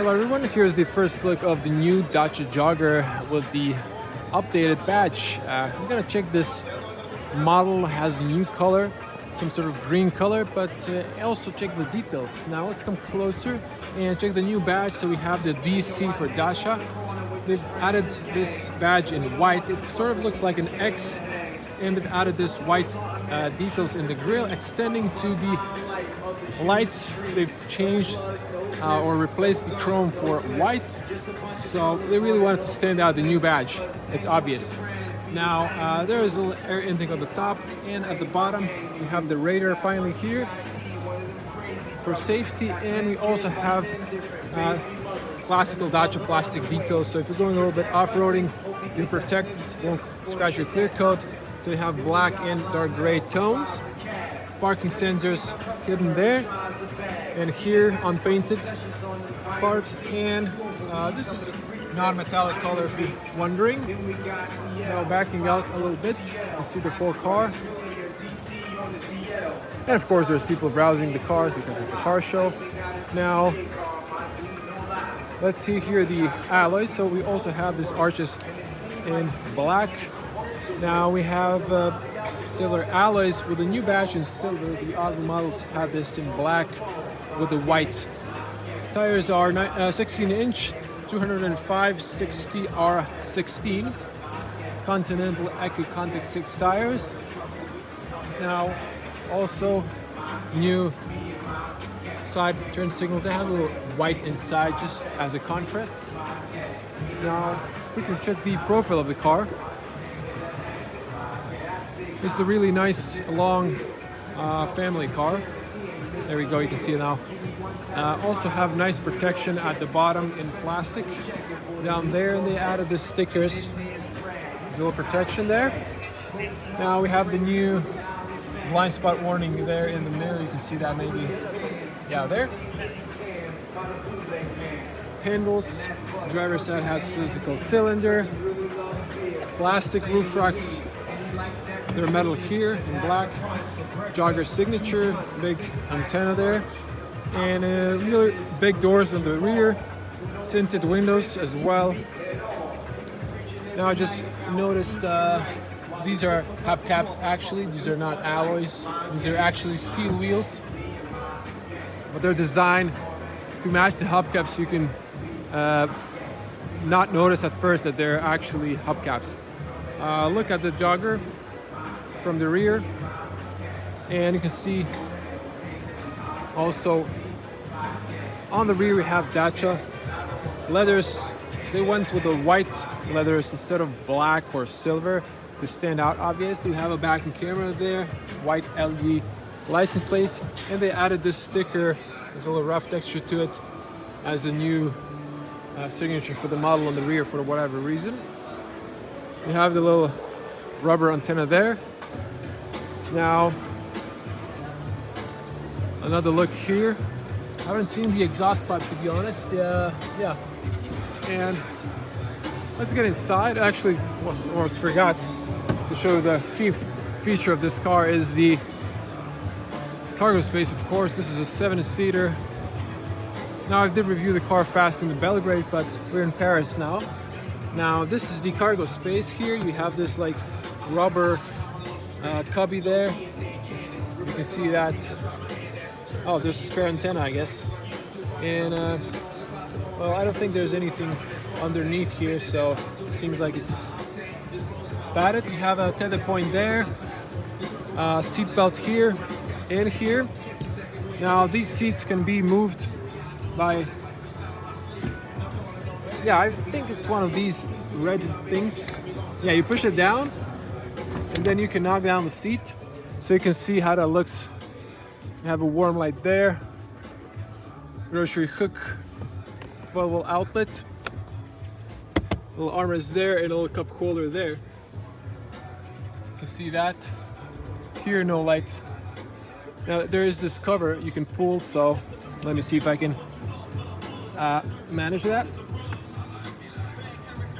Hello everyone, here's the first look of the new Dacia Jogger with the updated badge. I'm gonna check this model. Has a new color, some sort of green color, but also check the details. Now let's come closer and check the new badge. So we have the DC for Dacia. They've added this badge in white. It sort of looks like an X, and they've added this white details in the grille extending to the lights. They've changed or replaced the chrome for white, so they really wanted to stand out the new badge. It's obvious. Now there is a little air intake on the top, and at the bottom we have the radar finally here for safety, and we also have classical Dacia plastic details, so if you're going a little bit off-roading, you protect, won't scratch your clear coat. So you have black and dark gray tones, parking sensors hidden there, and here unpainted part, and this is non-metallic color if you're wondering. Now backing out a little bit, you see the whole car, and of course there's people browsing the cars because it's a car show. Now let's see here the alloys. So we also have these arches in black. Now we have silver alloys with the new badge in silver. The other models have this in black with the white. Tires are 16-inch, 205 60 R16 Continental Eco Contact 6 tires. Now also new side turn signals. They have a little white inside just as a contrast. Now if we can check the profile of the car. This is a really nice long family car. There we go, you can see it now. Also have nice protection at the bottom in plastic. Down there they added the stickers. There's a little protection there. Now we have the new blind spot warning there in the mirror. You can see that maybe, yeah, there. Handles, driver's side has physical cylinder. Plastic roof racks. They're metal here in black. Jogger signature, big antenna there, and really big doors on the rear, tinted windows as well. Now I just noticed these are hubcaps. Actually, these are not alloys. These are actually steel wheels, but they're designed to match the hubcaps. You can not notice at first that they're actually hubcaps. Look at the Jogger from the rear, and you can see also on the rear we have Dacia leathers. They went with the white leathers instead of black or silver to stand out obvious. We have a backing camera there, white LED license plates, and they added this sticker. There's a little rough texture to it as a new signature for the model on the rear for whatever reason. We have the little rubber antenna there. Now another look here. I haven't seen the exhaust pipe, to be honest. Yeah, and let's get inside. Actually, almost forgot to show the key feature of this car is the cargo space. Of course, this is a 7-seater. Now I did review the car fast in Belgrade, but we're in Paris now. Now this is the cargo space. Here you have this like rubber cubby there. You can see that. Oh, there's a spare antenna, I guess. And well, I don't think there's anything underneath here, so it seems like it's padded. You have a tether point there, seat belt here and here. Now these seats can be moved by, yeah, I think it's one of these red things. Yeah, you push it down and then you can knock down the seat, so you can see how that looks. You have a warm light there, grocery hook, 12-volt outlet, little armrest there, and a little cup holder there. You can see that. Here, no light. Now there is this cover you can pull, so let me see if I can manage that.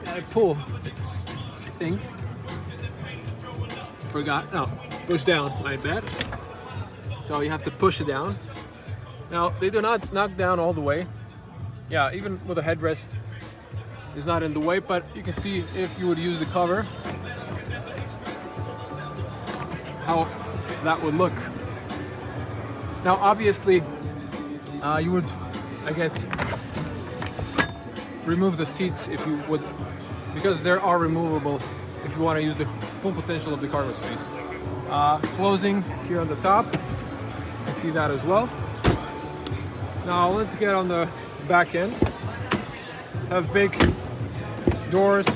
I pull, I think. Forgot, no, push down, my bad. So you have to push it down. Now they do not knock down all the way. yeah, even with a headrest is not in the way, but you can see if you would use the cover, how that would look. Now, obviously, you would, I guess, remove the seats if you would, because they are removable if you want to use the full potential of the cargo space. Closing here on the top, you can see that as well. Now let's get on the back end. Have big doors,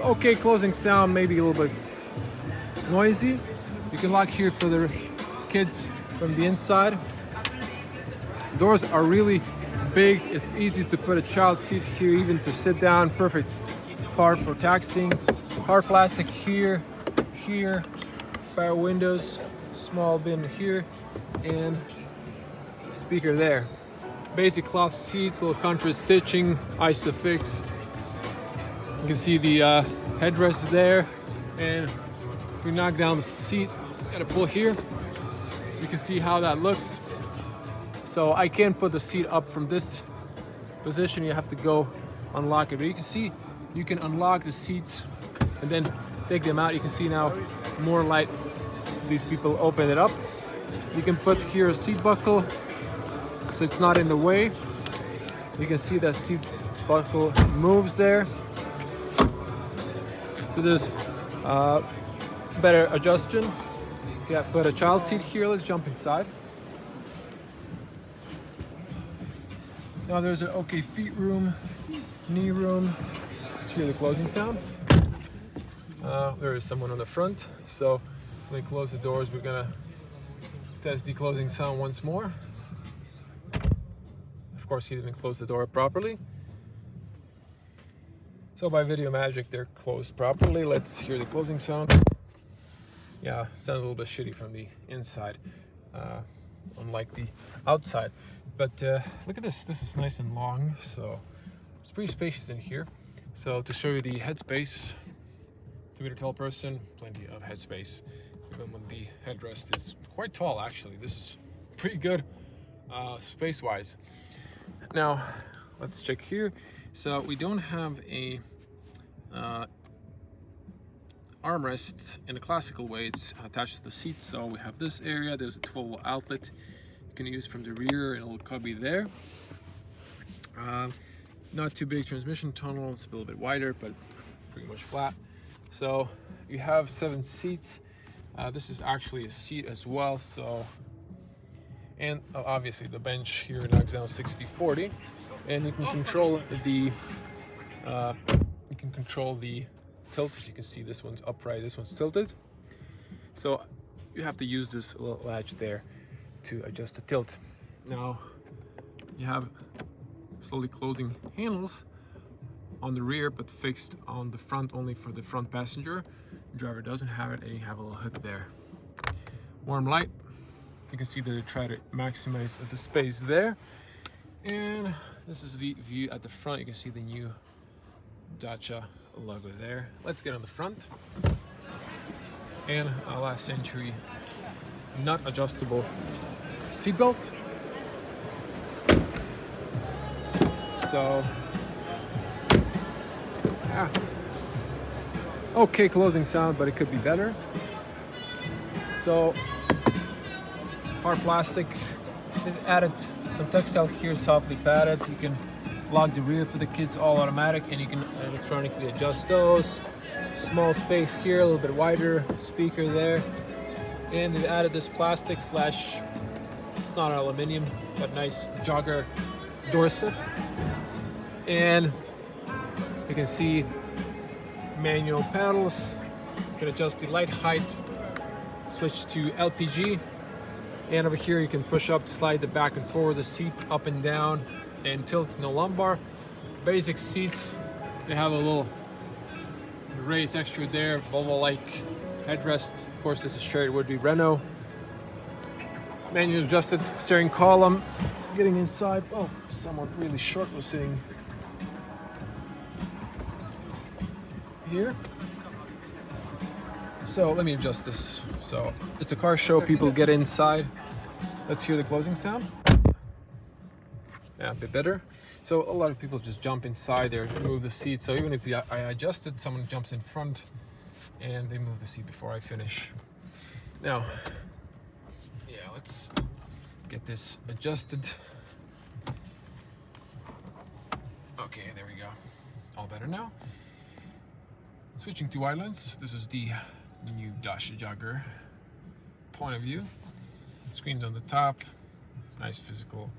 okay, closing sound, maybe a little bit noisy. You can lock here for the kids from the inside. Doors are really big. It's easy to put a child seat here, even to sit down. Perfect part for taxiing. Hard plastic here, here, power windows, small bin here, and speaker there. Basic cloth seats, little contrast stitching, Isofix. You can see the headrest there, and if we knock down the seat, gotta pull here. You can see how that looks. So I can't put the seat up from this position. You have to go unlock it. But you can see you can unlock the seats and then take them out. You can see now more light. These people open it up. You can put here a seat buckle so it's not in the way. You can see that seat buckle moves there. So there's better adjustment. Yeah, put a child seat here. Let's jump inside. Now there's an okay feet room, knee room. Let's hear the closing sound. There is someone on the front. So when we close the doors, we're gonna test the closing sound once more. Of course, he didn't close the door properly. So by video magic, they're closed properly. Let's hear the closing sound. Yeah, sounds a little bit shitty from the inside, unlike the outside. But look at this. This is nice and long, so it's pretty spacious in here. So to show you the headspace, to be a tall person, plenty of headspace. Even when the headrest is quite tall, actually. This is pretty good space-wise. Now, let's check here. So we don't have a armrest in a classical way. It's attached to the seat. So we have this area. There's a 12-volt outlet you can use from the rear, and a little cubby there. Not too big transmission tunnel. It's a little bit wider, but pretty much flat. So you have 7 seats. This is actually a seat as well. So, and obviously the bench here knocks down 60/40, and you can control the tilt. As you can see, this one's upright, this one's tilted. So you have to use this little latch there to adjust the tilt. Now you have slowly closing handles on the rear, but fixed on the front only for the front passenger. The driver doesn't have it, and you have a little hook there. Warm light. You can see that they try to maximize the space there. And this is the view at the front. You can see the new Dacia logo there. Let's get on the front. And a last century not adjustable seatbelt. So yeah, okay closing sound, but it could be better. So hard plastic. They've added some textile here, softly padded. You can lock the rear for the kids, all automatic, and you can electronically adjust those. Small space here, a little bit wider, speaker there. And they've added this plastic slash, it's not aluminum, but nice jogger doorstep. And you can see manual pedals. You can adjust the light height, switch to LPG. And over here you can push up to slide the back and forward, the seat up and down, and tilt, no lumbar. Basic seats, they have a little gray texture there, Volvo-like headrest. Of course, this is shared would be Renault. Manual adjusted steering column. Getting inside, oh, someone really short was sitting here. So let me adjust this. So it's a car show, people get inside. Let's hear the closing sound. yeah, a bit better. So a lot of people just jump inside there, move the seat. So even if I adjust it, someone jumps in front and they move the seat before I finish. Now, yeah, let's get this adjusted. Okay, there we go. All better now. Switching to islands. This is the new Dacia Jogger point of view. Screens on the top. Nice physical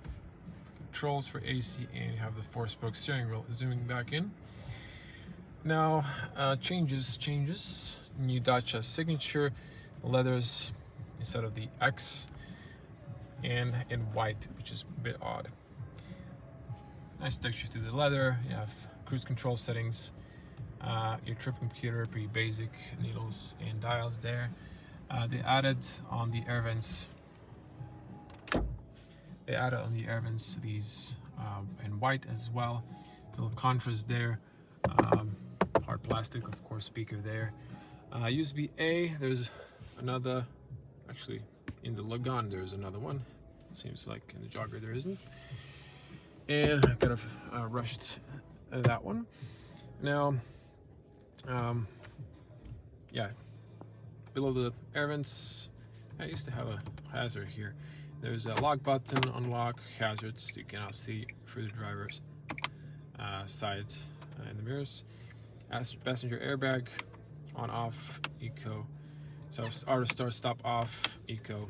controls for AC, and you have the 4-spoke steering wheel. Zooming back in. Now, changes. New Dacia signature leathers instead of the X, and in white, which is a bit odd. Nice texture to the leather. You have cruise control settings, your trip computer, pretty basic, needles and dials there. They added on the air vents. These in white as well. Little contrast there. Hard plastic, of course. Speaker there. USB A. There's another. Actually, in the Logan there's another one. Seems like in the Jogger there isn't. And I kind of rushed that one. Now, yeah, below the air vents, I used to have a hazard here. There's a lock button, unlock, hazards. You cannot see through the driver's side in the mirrors. Passenger airbag, on, off, eco. So auto start, stop, off, eco.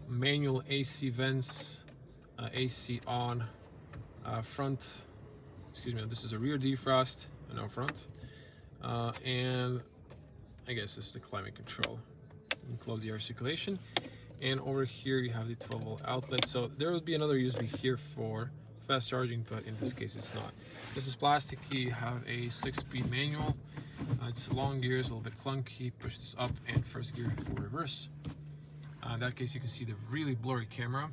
Manual AC vents, AC on, front. Excuse me. This is a rear defrost, no front. And I guess this is the climate control. You can close the air circulation. And over here you have the 12-volt outlet. So there would be another USB here for fast charging, but in this case it's not. This is plastic. You have a 6-speed manual. It's long gears, a little bit clunky. Push this up, and first gear for reverse. In that case, you can see the really blurry camera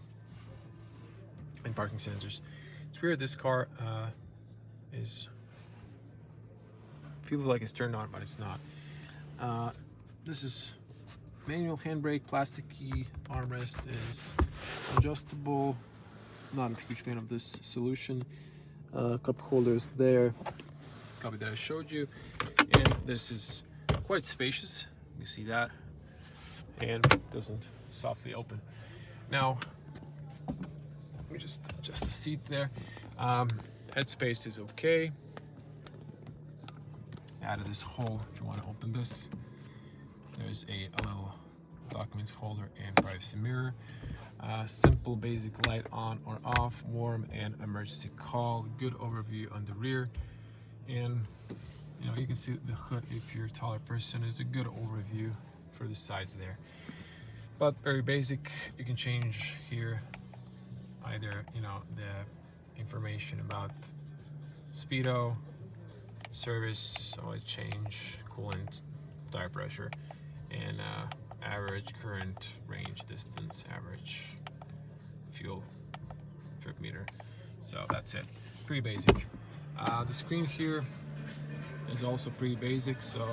and parking sensors. It's weird. This car feels like it's turned on, but it's not. This is manual handbrake, plasticky armrest is adjustable. Not a huge fan of this solution. Cup holders there, copy that I showed you, and this is quite spacious. You see that, and it doesn't softly open. Now, let me just adjust the seat there. Headspace is okay. Added this hole if you want to open this. There's a little documents holder and privacy mirror. Simple basic light on or off, warm and emergency call. Good overview on the rear, and you can see the hood if you're a taller person. It's a good overview for the sides there, but very basic. You can change here either the information about speedo, service, oil change, coolant, tire pressure, and average current, range, distance, average fuel, trip meter. So that's it, pretty basic. The screen here is also pretty basic, so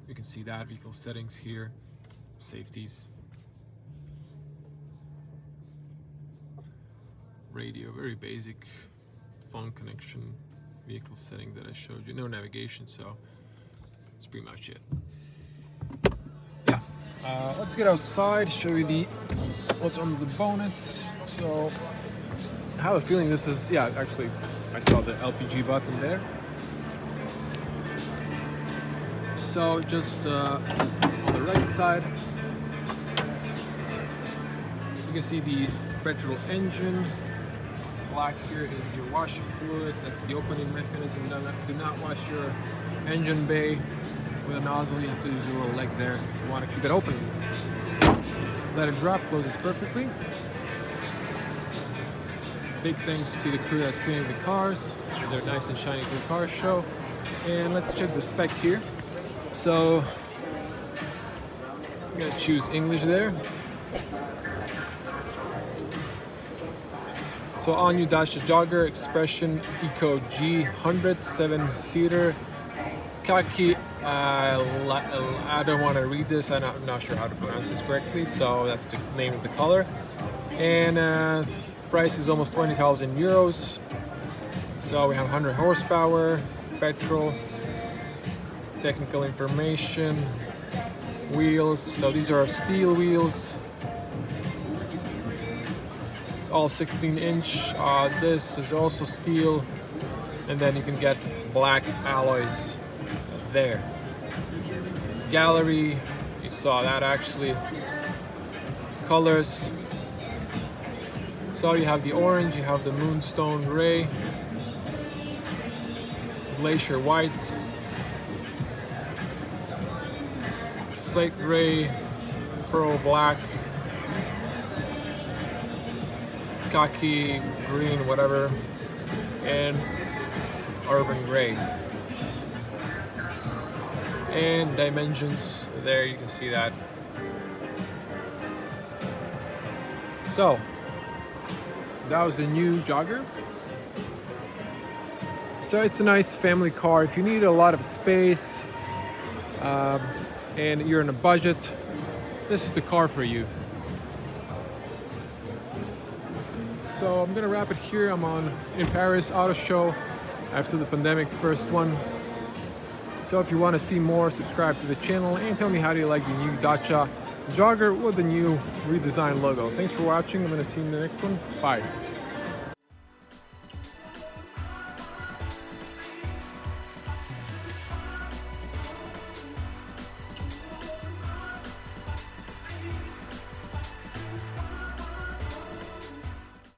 you can see that. Vehicle settings here, safeties, radio, very basic, phone connection, vehicle setting that I showed you, no navigation, so that's pretty much it. Yeah, let's get outside, show you what's under the bonnet. So I have a feeling this is, yeah, actually I saw the LPG button there. So just on the right side, you can see the petrol engine. Black here is your washer fluid. That's the opening mechanism. Do not wash your engine bay with a nozzle. You have to use a little leg there if you want to keep it open. Let it drop, closes perfectly. Big thanks to the crew that's cleaning the cars. They're nice and shiny for the car show. And let's check the spec here. So I'm gonna choose English there. So all new Dacia Jogger, Expression Eco G 100 7-seater, khaki I don't want to read this. I'm not sure how to pronounce this correctly. So that's the name of the color. And price is almost 20,000 euros. So we have 100 horsepower, petrol, technical information, wheels. So these are steel wheels. It's all 16-inch. This is also steel. And then you can get black alloys there. Gallery, you saw that actually. Colors. So you have the orange, you have the moonstone gray, glacier white, slate gray, pearl black, khaki green, whatever, and urban gray. And dimensions, there you can see that. So that was the new Jogger. So it's a nice family car. If you need a lot of space and you're in a budget, this is the car for you. So I'm gonna wrap it here. I'm in Paris Auto Show after the pandemic, first one. So if you want to see more, subscribe to the channel and tell me how do you like the new Dacia Jogger with the new redesigned logo. Thanks for watching. I'm going to see you in the next one. Bye.